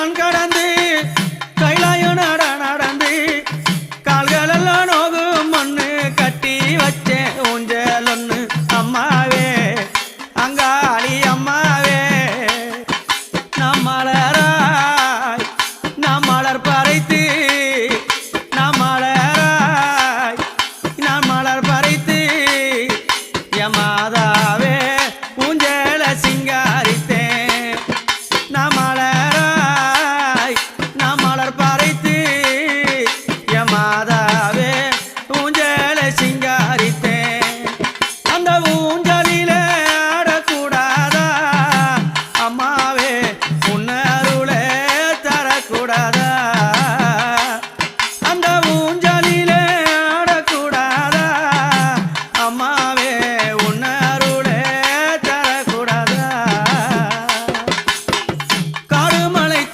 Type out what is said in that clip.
நான் கடந்து கைலாயம் நடந்து கால்களெல்லாம் நோகும் மண்ணு கட்டி வச்சேன் ஊஞ்சல் ஒண்ணு அம்மாவே அங்காளி அம்மாவே நாம் மலராய் நாம் மலர் பறைத்து நாம் மலராய் நாம் மலர் பறைத்து மாதாவே ஊஞ்சல சிங்காரித்தேன் நாம் மலராய் நாம் மலர் பறைத்து மாதாவே ஊஞ்சல சிங்காரித்தேன் அந்த ஊஞ்சலிலே ஆடக்கூடாதா அம்மாவே உன்னருளே தரக்கூடாதா